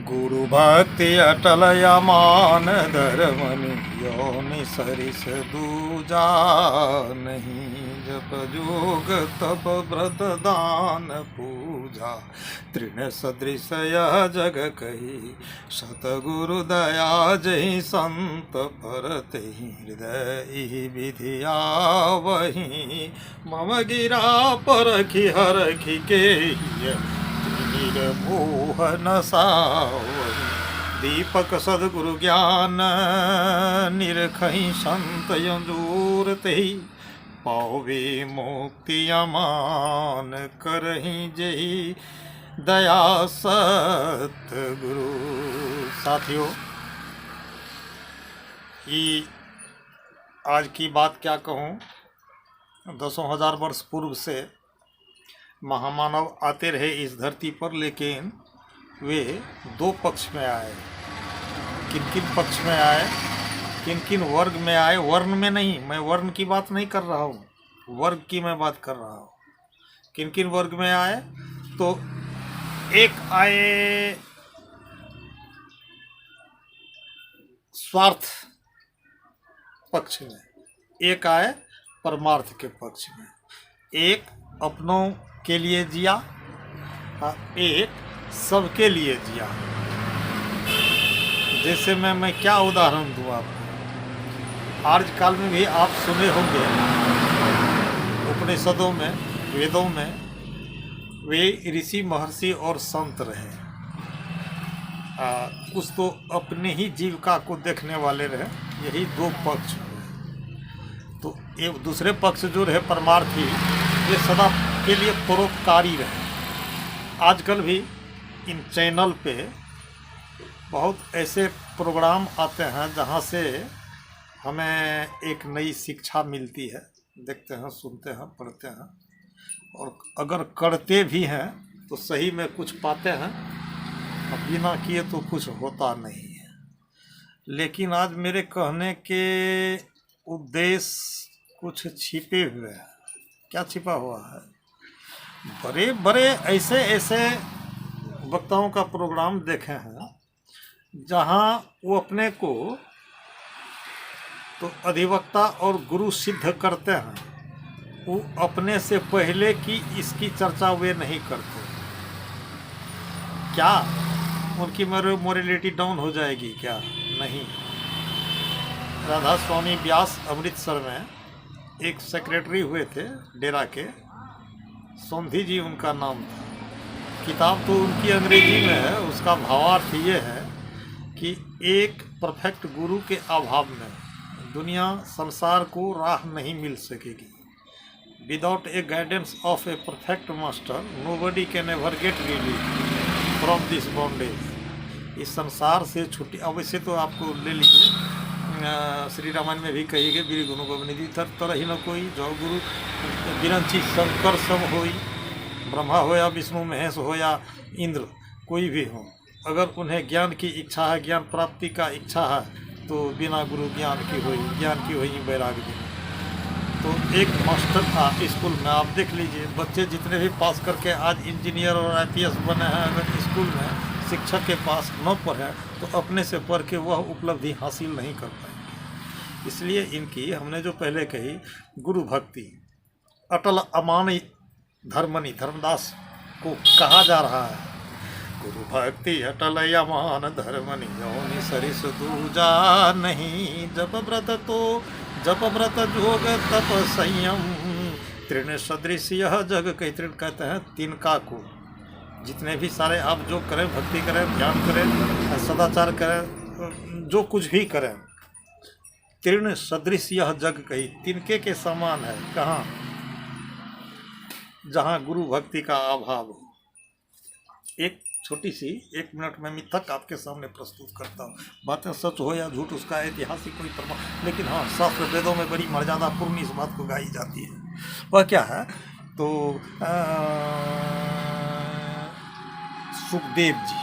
गुरु भक्ति अटल यमान धर्मनि योनि सरिस दूजा नहीं। जप जोग तप व्रत दान पूजा तृण सदृश यह जग कही। सतगुरु दया जहि संत परते हृदय विधिया वही। मम गिरा परखि हरखि के मोहन सावरी। दीपक सदगुरु ज्ञान निरखई संत यंजूर तेहि। पावे मुक्ति अमान करही जही दया सतगुरु। साथियों, ये आज की बात क्या कहूँ, दसों हजार वर्ष पूर्व से महामानव आते रहे इस धरती पर, लेकिन वे दो पक्ष में आए। किन किन पक्ष में आए, किन किन वर्ग में आए, वर्ण में नहीं, मैं वर्ण की बात नहीं कर रहा हूँ, वर्ग की मैं बात कर रहा हूँ। किन किन वर्ग में आए, तो एक आए स्वार्थ पक्ष में, एक आए परमार्थ के पक्ष में। एक अपनों के लिए जिया, एक सबके लिए जिया। जैसे मैं क्या उदाहरण दूँ आपको। आजकल में भी आप सुने होंगे उपनिषदों में, वेदों में वे ऋषि महर्षि और संत रहे। कुछ तो अपने ही जीविका को देखने वाले रहे, यही दो पक्ष हुए। तो एक दूसरे पक्ष जो रहे परमार्थी, ये सदा के लिए परोपकारी रहे। आजकल भी इन चैनल पे बहुत ऐसे प्रोग्राम आते हैं जहाँ से हमें एक नई शिक्षा मिलती है। देखते हैं, सुनते हैं, पढ़ते हैं, और अगर करते भी हैं तो सही में कुछ पाते हैं, और बिना किए तो कुछ होता नहीं है। लेकिन आज मेरे कहने के उद्देश्य कुछ छिपे हुए हैं। क्या छिपा हुआ है? बड़े बड़े ऐसे ऐसे वक्ताओं का प्रोग्राम देखे हैं जहां वो अपने को तो अधिवक्ता और गुरु सिद्ध करते हैं, वो अपने से पहले की इसकी चर्चा वे नहीं करते। क्या उनकी मोरलिटी डाउन हो जाएगी? क्या नहीं। राधा स्वामी व्यास अमृतसर में एक सेक्रेटरी हुए थे डेरा के, सोंधी जी उनका नाम था। किताब तो उनकी अंग्रेजी में है, उसका भावार्थ ये है कि एक परफेक्ट गुरु के अभाव में दुनिया संसार को राह नहीं मिल सकेगी। Without A guidance of a perfect master nobody can ever get relief from this bondage. इस संसार से छुट्टी, अवश्य तो आपको ले लीजिए, श्री रामायण में भी कही गई, वीर गुरु गोविंद तर ही न कोई, जो गुरु बिरंची शंकर सब होई। ब्रह्मा हो या विष्णु महेश हो या इंद्र, कोई भी हो, अगर उन्हें ज्ञान की इच्छा है, ज्ञान प्राप्ति का इच्छा है, तो बिना गुरु ज्ञान की होई वैराग्य भी। तो एक मास्टर था स्कूल में, आप देख लीजिए, बच्चे जितने भी पास करके आज इंजीनियर और IPS बने हैं, अगर स्कूल में शिक्षक के पास न पढ़े तो अपने से पढ़ के वह उपलब्धि हासिल नहीं कर पाएंगे। इसलिए इनकी हमने जो पहले कही, गुरु भक्ति अटल अमानी धर्मनि, धर्मदास को कहा जा रहा है। गुरु भक्ति अटल अमान धर्मनि योनि सरिस दूजा नहीं। जप व्रत जोग तप संयम तृण सदृश यह जग कही। तृण कहते हैं तिनका को। जितने भी सारे आप जो करें, भक्ति करें, ध्यान करें, सदाचार करें, जो कुछ भी करें, तृण सदृश यह जग कही, तिनके के समान है। कहाँ? जहाँ गुरु भक्ति का अभाव हो। एक छोटी सी 1 मिनट में मिथक आपके सामने प्रस्तुत करता हूँ। बातें सच हो या झूठ, उसका ऐतिहासिक कोई प्रमाण, लेकिन हाँ, शास्त्र वेदों में बड़ी मर्यादा पूर्ण इस बात को गाई जाती है। वह क्या है? तो सुखदेव जी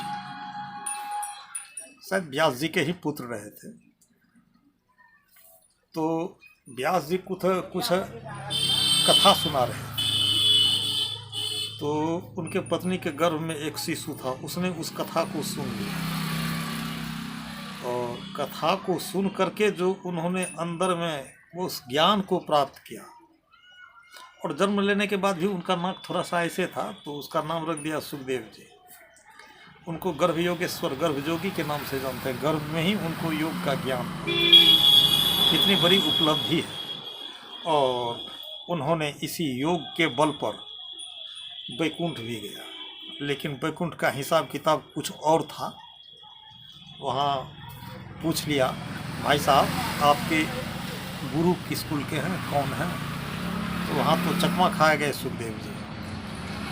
शायद व्यास जी के ही पुत्र रहे थे। तो व्यास जी कुछ कथा सुना रहे थे। तो उनके पत्नी के गर्भ में एक शिशु था, उसने उस कथा को सुन लिया और कथा को सुन करके जो उन्होंने अंदर में वो उस ज्ञान को प्राप्त किया और जन्म लेने के बाद भी उनका नाक थोड़ा सा ऐसे था तो उसका नाम रख दिया सुखदेव जी। उनको गर्भ योगेश्वर, गर्भ योगी के नाम से जानते हैं। गर्भ में ही उनको योग का ज्ञान, कितनी बड़ी उपलब्धि है। और उन्होंने इसी योग के बल पर वैकुंठ भी गया, लेकिन वैकुंठ का हिसाब किताब कुछ और था। वहाँ पूछ लिया, भाई साहब आपके गुरु किस कुल के हैं, कौन हैं? तो वहाँ तो चकमा खाए गए सुखदेव जी।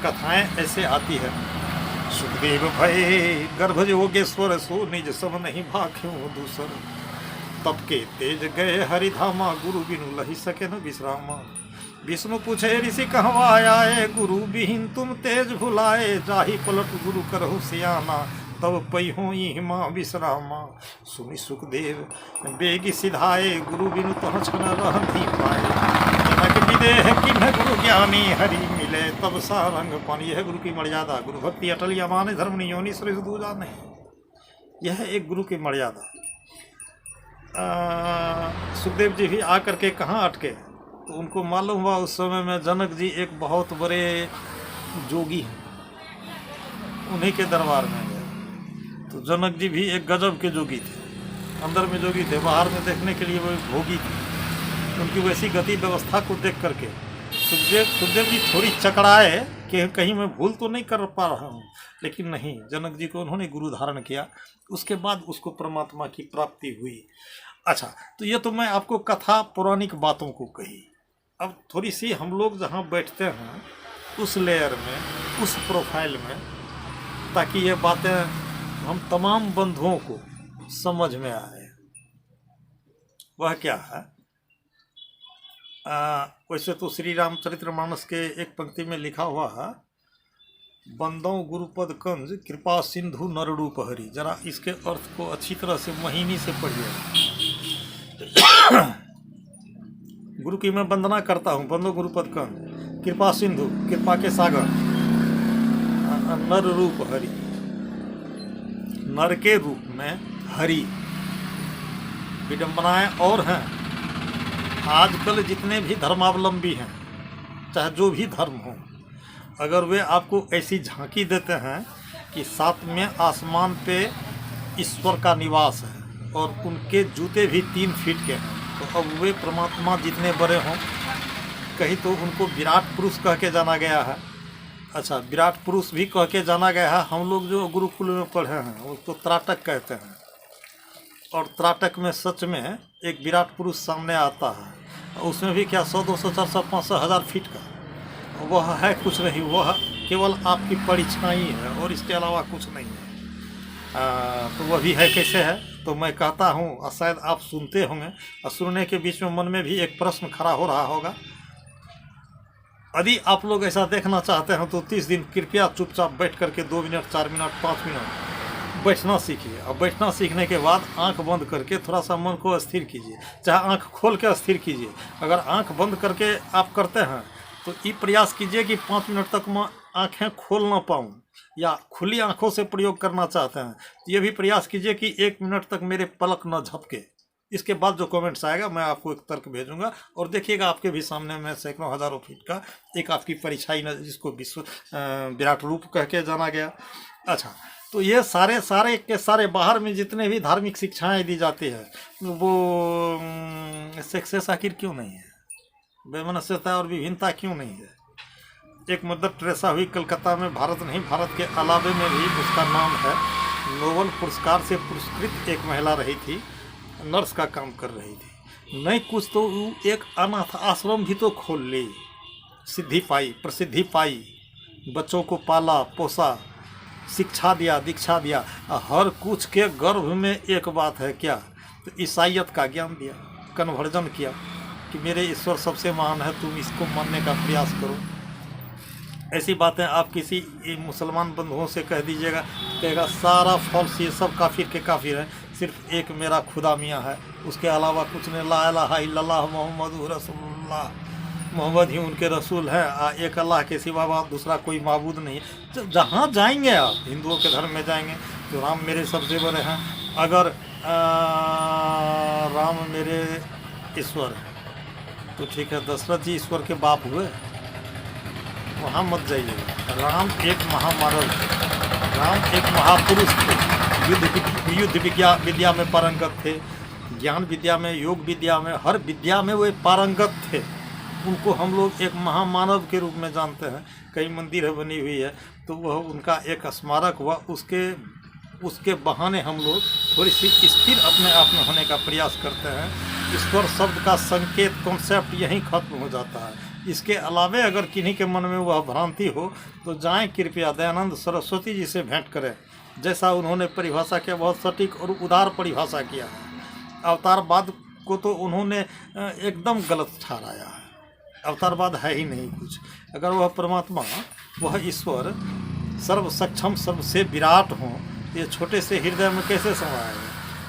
कथाएं ऐसे आती है, सुखदेव भय गर्भ योगेश्वर सो निज सब नहीं भाख्यों दूसर, तब के तेज गए हरिधामा गुरु बिनु लही सके न विश्रामा। विष्णु पूछे ऋषि कहवा आए, गुरु बिहीन तुम तेज भुलाए, जाहि पलट गुरु करहु सियाना, तब पैहो हिमा विश्रामा। सुनि सुखदेव बेगी सिधाए, गुरु बिनु तह छन रहती पाए, जनक विदेह किन्ह गुरु ज्ञानी, हरि मिले तब सारंग पानी। यह गुरु की मर्यादा, गुरु भक्ति अटल यमाने, धर्म नियोनि श्रेष्ठ दूजा नहीं। यह एक गुरु की मर्यादा। सुखदेव जी भी आकर के कहाँ अटके, तो उनको मालूम हुआ उस समय में जनक जी एक बहुत बड़े जोगी हैं, उन्हीं के दरबार में गए। तो जनक जी भी एक गजब के जोगी थे, अंदर में जोगी थे, बाहर में देखने के लिए वो भोगी थे। उनकी वैसी गति व्यवस्था को देख करके सुखदेव जी थोड़ी चकराए कि कहीं मैं भूल तो नहीं कर पा रहा हूँ, लेकिन नहीं, जनक जी को उन्होंने गुरु धारण किया। उसके बाद उसको परमात्मा की प्राप्ति हुई। अच्छा, तो ये तो मैं आपको कथा पौराणिक बातों को कही। अब थोड़ी सी हम लोग जहाँ बैठते हैं उस लेयर में, उस प्रोफाइल में, ताकि ये बातें हम तमाम बंधुओं को समझ में आए। वह क्या है? वैसे तो श्री रामचरितमानस के एक पंक्ति में लिखा हुआ है, बंदों गुरुपद कंज कृपा सिंधु नररूप हरि। जरा इसके अर्थ को अच्छी तरह से महीनी से पढ़िए। गुरु की मैं वंदना करता हूँ, बंदो गुरुपद कंज कृपा सिंधु, कृपा के सागर, नर रूप हरि, नर के रूप में हरि। विडंबनाएं और हैं। आजकल जितने भी धर्मावलंबी हैं, चाहे जो भी धर्म हो, अगर वे आपको ऐसी झांकी देते हैं कि सातवें आसमान पे ईश्वर का निवास है और उनके जूते भी 3 फीट के हैं, तो अब वे परमात्मा जितने बड़े हों, कहीं तो उनको विराट पुरुष कह के जाना गया है। अच्छा, विराट पुरुष भी कह के जाना गया है। हम लोग जो गुरुकुल में पढ़े हैं उसको त्राटक कहते हैं, और त्राटक में सच में एक विराट पुरुष सामने आता है। उसमें भी क्या 100, 200, 400, 500, 1000 फीट का, वह है कुछ नहीं, वह केवल आपकी परिछाई है और इसके अलावा कुछ नहीं है। तो वह भी है, कैसे है? तो मैं कहता हूँ, और शायद आप सुनते होंगे, और सुनने के बीच में मन में भी एक प्रश्न खड़ा हो रहा होगा। यदि आप लोग ऐसा देखना चाहते हैं तो 30 दिन कृपया चुपचाप बैठ करके 2 मिनट, 4 मिनट, 5 मिनट बैठना सीखिए। और बैठना सीखने के बाद आंख बंद करके थोड़ा सा मन को स्थिर कीजिए, चाहे आंख खोल के स्थिर कीजिए। अगर आंख बंद करके आप करते हैं तो ये प्रयास कीजिए कि 5 मिनट तक मैं आंखें खोल ना पाऊँ, या खुली आंखों से प्रयोग करना चाहते हैं तो ये भी प्रयास कीजिए कि 1 मिनट तक मेरे पलक न झपके। इसके बाद जो कमेंट्स आएगा मैं आपको एक तर्क भेजूंगा, और देखिएगा आपके भी सामने में सैकड़ों हजारों फीट का एक आपकी परिछाई न, जिसको विश्व विराट रूप कह के जाना गया। अच्छा, तो ये सारे के सारे बाहर में जितने भी धार्मिक शिक्षाएं दी जाती है वो सक्सेस आखिर क्यों नहीं है? वैमनस्यता और विभिन्नता क्यों नहीं है? एक मदर टेरेसा हुई कलकत्ता में, भारत नहीं भारत के अलावे में भी उसका नाम है, नोबेल पुरस्कार से पुरस्कृत एक महिला रही थी, नर्स का काम कर रही थी। नहीं कुछ तो एक अनाथ आश्रम भी तो खोल ली, सिद्धि पाई, प्रसिद्धि पाई, बच्चों को पाला पोसा, शिक्षा दिया, दीक्षा दिया। हर कुछ के गर्भ में एक बात है, क्या? तो ईसाइयत का ज्ञान दिया, कन्वर्जन किया कि मेरे ईश्वर सबसे महान है, तुम इसको मानने का प्रयास करो। ऐसी बातें आप किसी मुसलमान बंधुओं से कह दीजिएगा, कहेगा सारा फॉल्स, ये सब काफिर के काफिर है, सिर्फ एक मेरा खुदा मियाँ है, उसके अलावा कुछ नहीं, ला इलाहा इल्लल्लाह मुहम्मदुर रसूलुल्लाह। मोहम्मद ही उनके रसूल हैं, एक अल्लाह के सिवा दूसरा कोई माबूद नहीं। जहाँ जाएंगे आप, हिंदुओं के धर्म में जाएंगे तो राम मेरे सबसे बड़े हैं। अगर राम मेरे ईश्वर हैं तो ठीक है, दशरथ जी ईश्वर के बाप हुए, वहाँ मत जाइए। राम एक महामानव थे, राम एक महापुरुष थे, युद्ध विद्या में पारंगत थे, ज्ञान विद्या में, योग विद्या में, हर विद्या में वो पारंगत थे। उनको हम लोग एक महामानव के रूप में जानते हैं। कई मंदिर बनी हुई है तो वह उनका एक स्मारक हुआ, उसके बहाने हम लोग थोड़ी सी स्थिर अपने आप में होने का प्रयास करते हैं। ईश्वर शब्द का संकेत, कॉन्सेप्ट यहीं खत्म हो जाता है। इसके अलावे अगर किन्हीं के मन में वह भ्रांति हो तो जाएं, कृपया दयानंद सरस्वती जी से भेंट करें। जैसा उन्होंने परिभाषा किया, बहुत सटीक और उदार परिभाषा किया है। अवतारवाद को तो उन्होंने एकदम गलत ठहराया है। अवतारवाद है ही नहीं कुछ। अगर वह परमात्मा, वह ईश्वर सर्व सक्षम, सबसे विराट हो, ये छोटे से हृदय में कैसे समाएगा?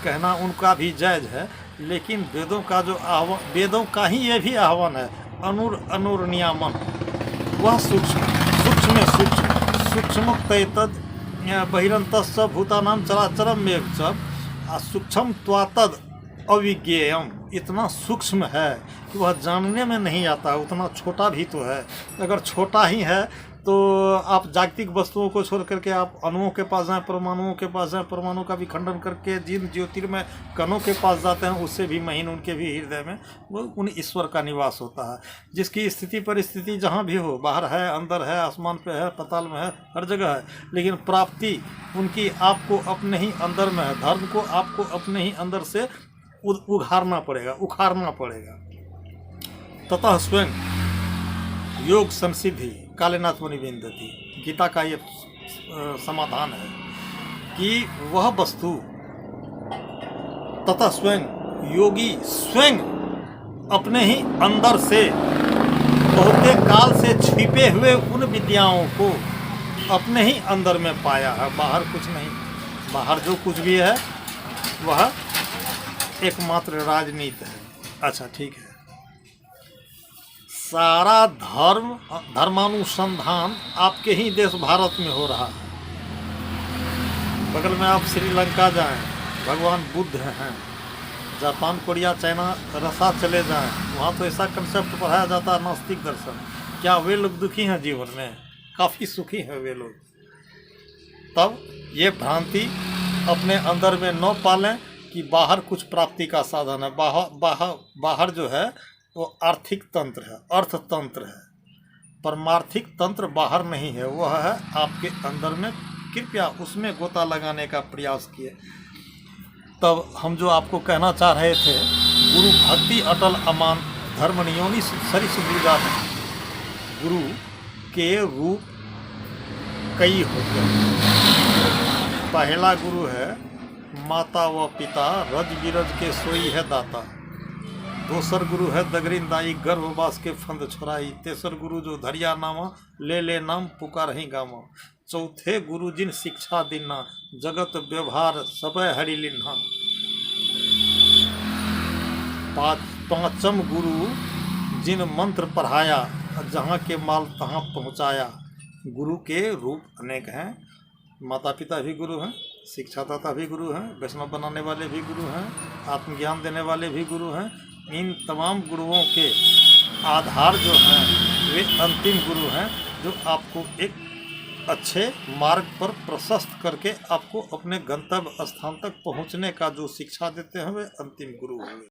कहना उनका भी जायज़ है, लेकिन वेदों का जो आह्वान, वेदों का ही ये भी आह्वान है, अनुर नियामन, वह सूक्ष्म तद बहिरंतस्स भूतानाम चराचरम में सब सूक्ष्म त्वातद अविज्ञेयम, इतना सूक्ष्म है कि वह जानने में नहीं आता, उतना छोटा भी तो है। अगर छोटा ही है तो आप जागतिक वस्तुओं को छोड़ करके आप अणुओं के पास जाएं, परमाणुओं के पास जाएं, परमाणु का भी खंडन करके जिन ज्योतिर्मय कणों के पास जाते हैं, उससे भी महीन उनके भी हृदय में वो उन ईश्वर का निवास होता है। जिसकी स्थिति परिस्थिति जहाँ भी हो, बाहर है, अंदर है, आसमान पे है, पाताल में है, हर जगह है, लेकिन प्राप्ति उनकी आपको अपने ही अंदर में है। धर्म को आपको अपने ही अंदर से उखाड़ना पड़ेगा। ततः स्वयं योग संसिद्धि कालेनाथ मुनि विन्दति, गीता का ये समाधान है कि वह वस्तु, तथा स्वयं योगी स्वयं अपने ही अंदर से बहुते काल से छिपे हुए उन विद्याओं को अपने ही अंदर में पाया है, बाहर कुछ नहीं। बाहर जो कुछ भी है वह एकमात्र राजनीति है। अच्छा ठीक है, सारा धर्मानुसंधान आपके ही देश भारत में हो रहा है। बगल में आप श्रीलंका जाएं, भगवान बुद्ध हैं। जापान, कोरिया, चाइना, रसा चले जाएं, वहाँ तो ऐसा कंसेप्ट पढ़ाया जाता है, नास्तिक दर्शन। क्या वे लोग दुखी हैं जीवन में? काफ़ी सुखी हैं वे लोग। तब ये भ्रांति अपने अंदर में न पालें कि बाहर कुछ प्राप्ति का साधन है। बाहर जो है वो आर्थिक तंत्र है, अर्थतंत्र है। परमार्थिक तंत्र बाहर नहीं है, वह है आपके अंदर में। कृपया उसमें गोता लगाने का प्रयास किए। तब हम जो आपको कहना चाह रहे थे, गुरु भक्ति अटल अमान धर्म नियोनि सरिस दूजा, गुरु के रूप कई होते हैं। पहला गुरु है माता व पिता, रज बिरज के सोई है दाता। दोसर गुरु है दगरिन दाई, गर्भवास के फंद छोड़ाई। तेसर गुरु जो धरिया नामा, ले नाम पुकार ही गामा। चौथे गुरु जिन शिक्षा दिना, जगत व्यवहार सबय हरि लिन्हा। पांचम गुरु जिन मंत्र पढ़ाया, जहाँ के माल तहाँ पहुँचाया। गुरु के रूप अनेक हैं। माता पिता भी गुरु हैं, शिक्षादाता भी गुरु हैं, वैष्णव बनाने वाले भी गुरु हैं, आत्मज्ञान देने वाले भी गुरु हैं। इन तमाम गुरुओं के आधार जो हैं वे अंतिम गुरु हैं, जो आपको एक अच्छे मार्ग पर प्रशस्त करके आपको अपने गंतव्य स्थान तक पहुंचने का जो शिक्षा देते हैं, वे अंतिम गुरु होंगे।